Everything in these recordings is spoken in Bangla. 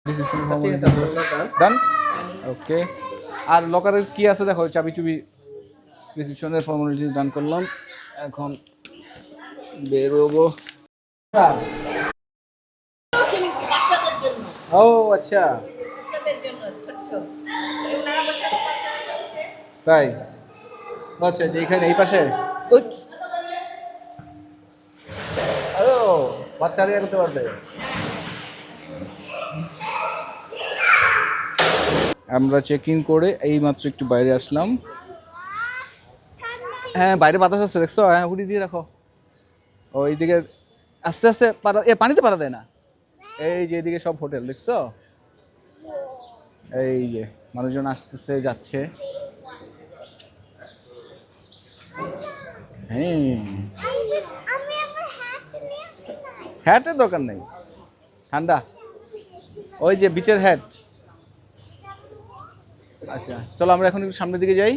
রিসেপশন ডান। ওকে, আর লকারের কি আছে দেখো, চাবি টুবি, রিসেপশনের ফর্মালিটিস ডান করলাম। এখন বেরোবো। ও আচ্ছা, তাই? আচ্ছা আচ্ছা, এখানে এই পাশে। ও বাচ্চারা ইয়ে করতে পারবে। আমরা চেক ইন করে এই মাত্র একটু বাইরে আসলাম। হ্যাঁ বাইরে বাতাস আছে দেখছো? হ্যাঁ হুডি দিয়ে রাখো। ওইদিকে আস্তে আস্তে পাড়া, পানিতে পাড়া দেয় না। এই যে এদিকে সব হোটেল দেখছো, এই যে মানুষজন আসতেছে যাচ্ছে। হ্যাঁ হ্যাটের দরকার নেই, ঠান্ডা। ওই যে বিচের হ্যাট। আচ্ছা চলো আমরা এখন একটু সামনের দিকে যাই।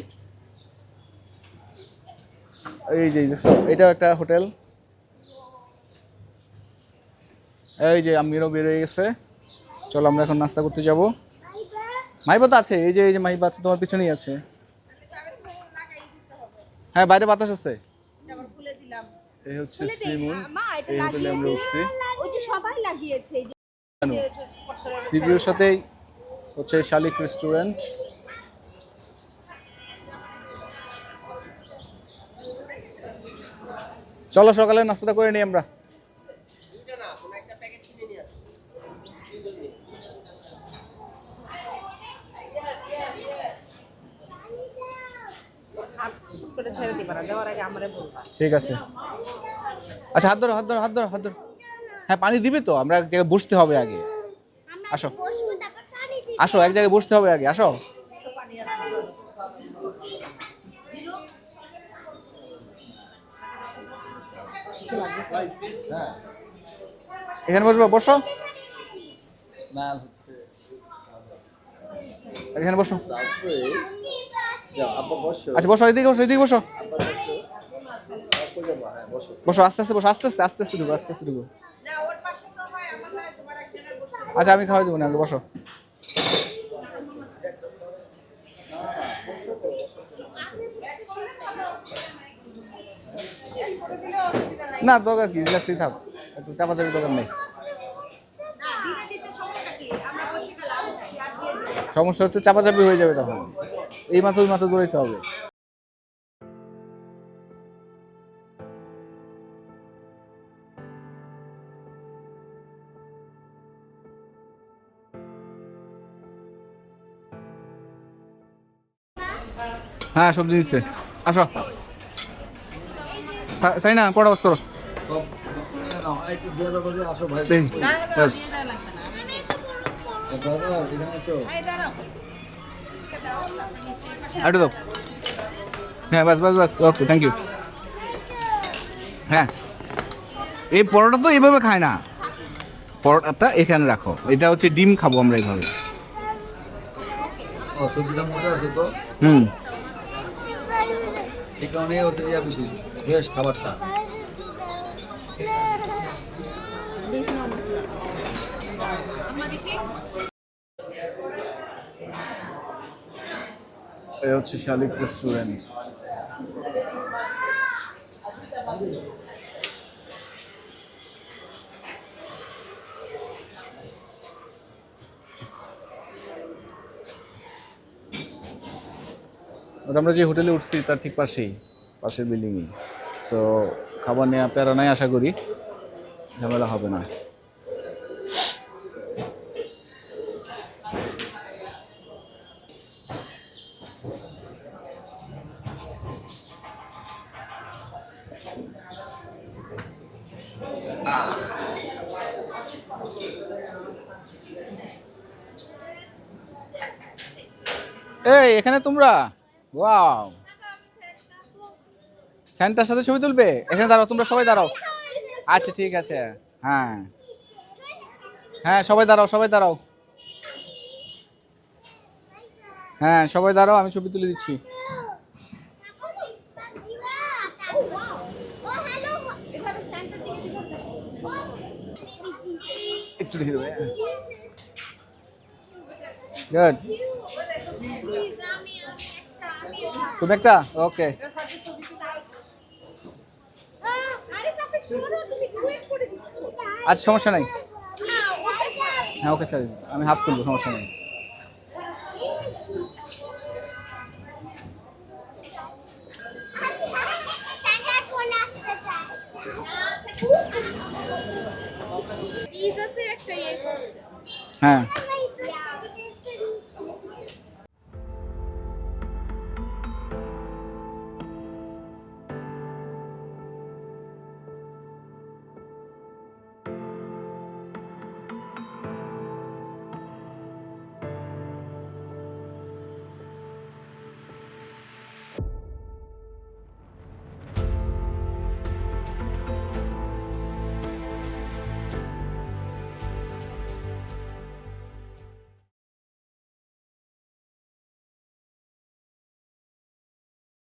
এই যে দেখছো এটাও একটা হোটেল। এই যে আমিরও বের হয়ে গেছে। চলো আমরা এখন নাস্তা করতে যাব। মাহিবা তো আছে, এই যে মাহিবা আছে তোমার পিছনেই আছে। হ্যাঁ বাইরে বাতাস আছে। এই হচ্ছে সিমুন, এই হোটেলে আমরা উঠছি। সিভিউর সাথেই হচ্ছে শালিক রেস্টুরেন্ট। চলো সকালে নাস্তাটা করে নিই আমরা। ঠিক আছে। আচ্ছা হাত ধরো হাত ধরো হাত ধরো হাত ধরো। হ্যাঁ পানি দিবে তো, আমরা এক জায়গায় বসতে হবে আগে। আসো আসো, এক জায়গায় বসতে হবে আগে, আসো। এখানে বসবো, বসো। এখানে বসো। আচ্ছা বসো, এদিকে বসো, এদিকে বসো। বসো আস্তে আস্তে, বসো আস্তে আস্তে, আস্তে আস্তে ঢুকো, আস্তে আস্তে ঢুকো। আচ্ছা আমি খাওয়াই দেবো না, আগে বসো। না দরকার কি, রিল্যাক্সই থাক, একটু চাপাচাপি দরকার নেই। সমস্যা হচ্ছে চাপাচাপি হয়ে যাবে তখন, এই মাথা ওই মাথা দৌড়াইতে হবে। হ্যাঁ সবজি নিচ্ছে, আসো। সাইনা কটা বাস করো। আরে দাও। হ্যাঁ বাস বাস বাস, ওকে থ্যাংক ইউ। হ্যাঁ এই পরোটা তো এইভাবে খায় না, পরোটাটা এখানে রাখো। এটা হচ্ছে ডিম খাবো আমরা এইভাবে। হুম এই কারণে ওদের বেশি ফ্রেশ খাবারটা। এই হচ্ছে শালিক রেস্টুরেন্ট। আমরা যে হোটেলে উঠছি তার ঠিক পাশেই, পাশের বিল্ডিংয়ে। সো খাবার নেওয়া প্যারা নাই, আশা করি ঝামেলা হবে না। এই এখানে তোমরা, ওয়াও, স্যান্টার সাথে ছবি তুলবে? এখানে দাঁড়াও, তোমরা সবাই দাঁড়াও। আচ্ছা ঠিক আছে, হ্যাঁ হ্যাঁ সবাই দাঁড়াও, সবাই দাঁড়াও। হ্যাঁ সবাই দাঁড়াও, আমি ছবি তুলে দিচ্ছি। একটু দেখে দেবে। গুড। তুমি একটা? ওকে। আচ্ছা সমস্যা নাই। হ্যাঁ ওকে স্যার, আমি হাফ করবো, সমস্যা নেই। জিসাসের একটা ইয়ে করছে। হ্যাঁ